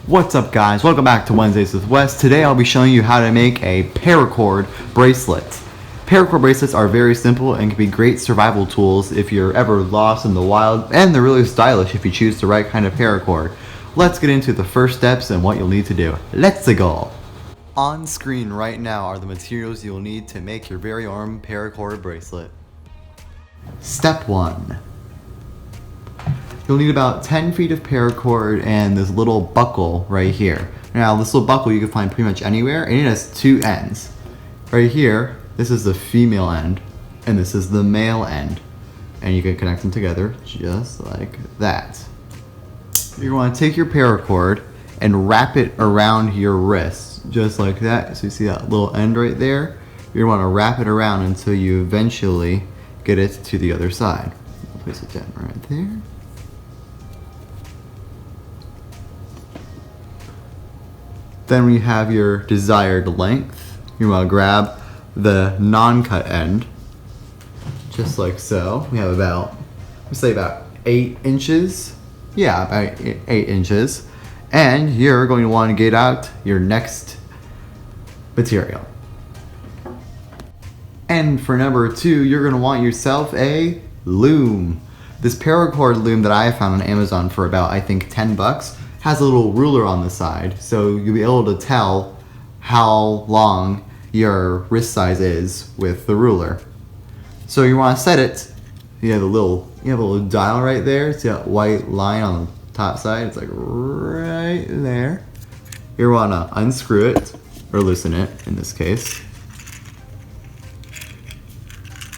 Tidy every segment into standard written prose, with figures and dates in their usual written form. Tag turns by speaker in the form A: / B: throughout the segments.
A: What's up guys, welcome back to Wednesdays with Wes. Today I'll be showing you how to make a paracord bracelet. Paracord bracelets are very simple and can be great survival tools if you're ever lost in the wild, and they're really stylish if you choose the right kind of paracord. Let's get into the first steps and what you'll need to do. Let's go! On screen right now are the materials you'll need to make your very own paracord bracelet. Step 1. You'll need about 10 feet of paracord and this little buckle right here. Now this little buckle you can find pretty much anywhere, and it has two ends. Right here, this is the female end and this is the male end. And you can connect them together just like that. You're going to take your paracord and wrap it around your wrist just like that. So you see that little end right there? You want to wrap it around until you eventually get it to the other side. Place it down right there. Then when you have your desired length, you want to grab the non-cut end, just like so. We have about, let's say about 8 inches. Yeah, about 8 inches. And you're going to want to get out your next material. And for number 2, you're going to want yourself a loom. This paracord loom that I found on Amazon for about, I think, 10 bucks. Has a little ruler on the side, so you'll be able to tell how long your wrist size is with the ruler. So you want to set it. You have a little dial right there. See that white line on the top side? It's like right there. You want to unscrew it or loosen it in this case,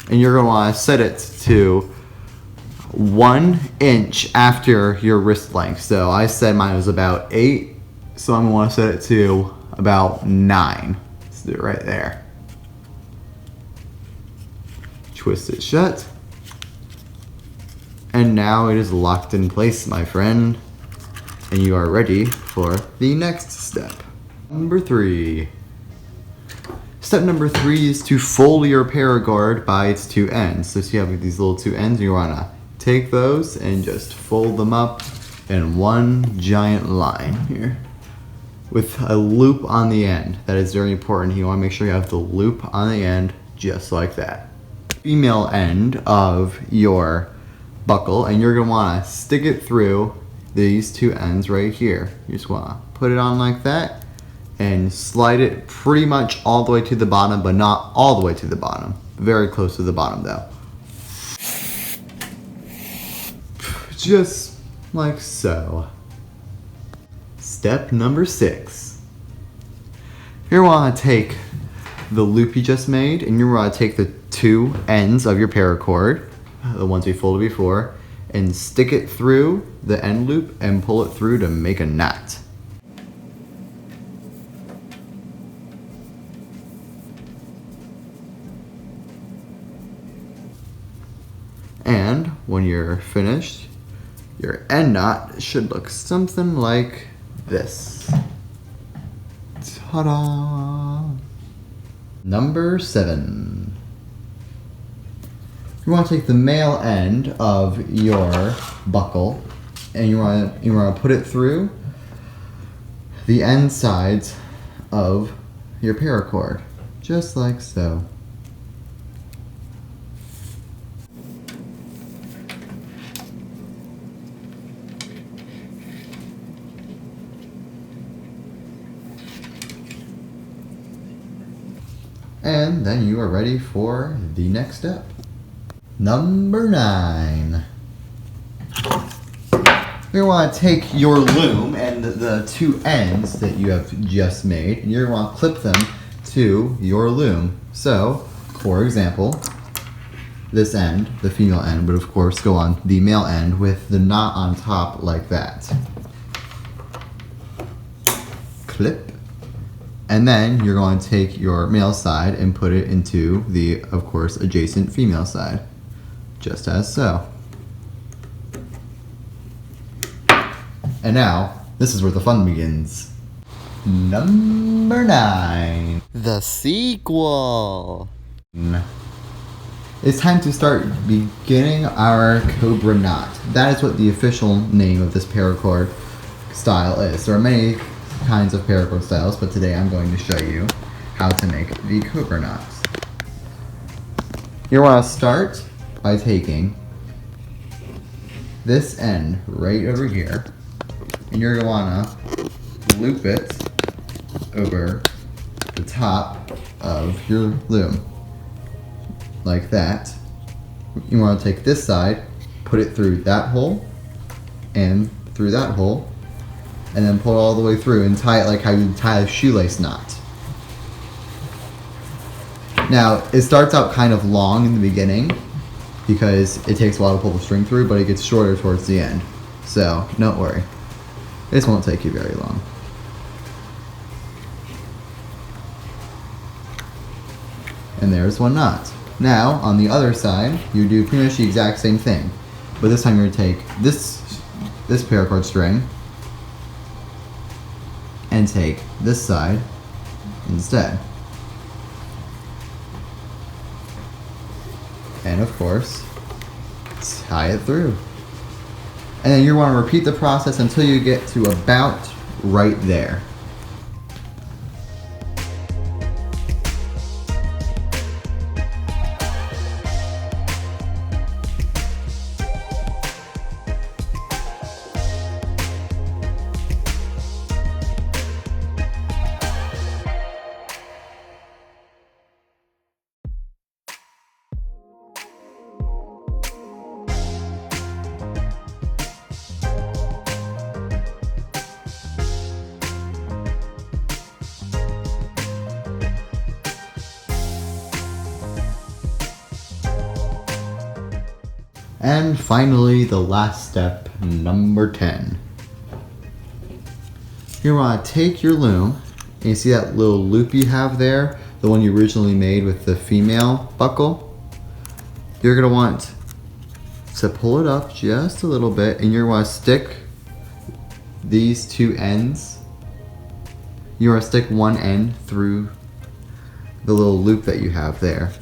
A: and you're going to want to set it to 1 inch after your wrist length. So I said mine was about 8, so I'm going to want to set it to about 9. Let's do it right there. Twist it shut. And now it is locked in place, my friend. And you are ready for the next step. Number 3. Step number 3 is to fold your paracord by its 2 ends. So you have these little 2 ends, and you want to take those and just fold them up in one giant line here with a loop on the end. That is very important. You want to make sure you have the loop on the end just like that. Female end of your buckle, and you're going to want to stick it through these 2 ends right here. You just want to put it on like that and slide it pretty much all the way to the bottom, but not all the way to the bottom. Very close to the bottom though. Just like so. Step number 6. You want to take the loop you just made, and you want to take the 2 ends of your paracord, the ones we folded before, and stick it through the end loop and pull it through to make a knot. And when you're finished, your end knot should look something like this. Ta-da! Number 7. You want to take the male end of your buckle, and you want to put it through the end sides of your paracord, just like so. And then you are ready for the next step. Number 9. You're going to want to take your loom and the 2 ends that you have just made, and you're going to want to clip them to your loom. So, for example, this end, the female end, would of course go on the male end with the knot on top like that. Clip. And then you're going to take your male side and put it into the, of course, adjacent female side. Just as so. And now, this is where the fun begins. Number 9. The sequel. It's time to start beginning our Cobra Knot. That is what the official name of this paracord style is. There are many kinds of paracord styles, but today I'm going to show you how to make the Cobra Knots. You want to start by taking this end right over here, and you're going to want to loop it over the top of your loom, like that. You want to take this side, put it through that hole, and through that hole, and then pull it all the way through and tie it like how you tie a shoelace knot. Now, it starts out kind of long in the beginning because it takes a while to pull the string through, but it gets shorter towards the end. So, don't worry. This won't take you very long. And there's one knot. Now, on the other side, you do pretty much the exact same thing. But this time you're going to take this paracord string and take this side instead. And of course, tie it through. And then you want to repeat the process until you get to about right there. And finally, the last step, number 10. You want to take your loom, and you see that little loop you have there, the one you originally made with the female buckle? You're going to want to pull it up just a little bit, and you're going to want to stick these two ends. You want to stick one end through the little loop that you have there.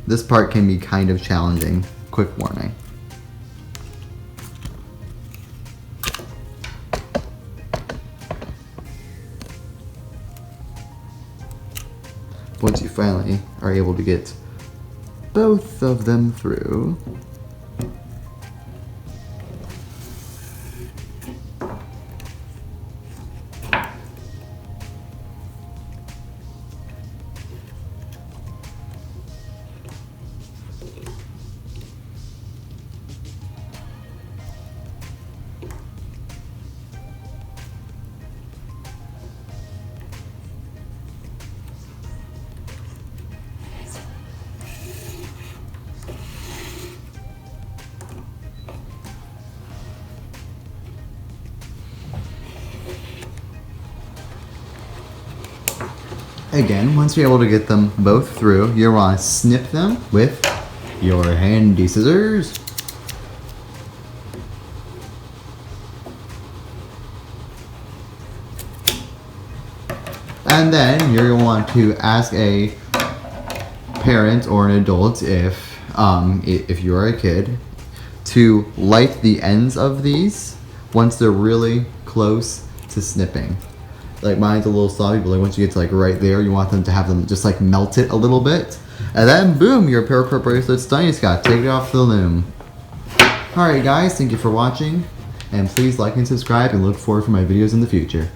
A: This part can be kind of challenging. Quick warning. Once you finally are able to get both of them through, again, once you're able to get them both through, you want to snip them with your handy scissors. And then you're going to want to ask a parent or an adult, if you're a kid, to light the ends of these once they're really close to snipping. Like mine's a little sloppy, but like once you get to like right there, you want them to have them just like melt it a little bit. And then boom, your paracord bracelet's done. You just gotta take it off the loom. Alright guys, thank you for watching. And please like and subscribe and look forward for my videos in the future.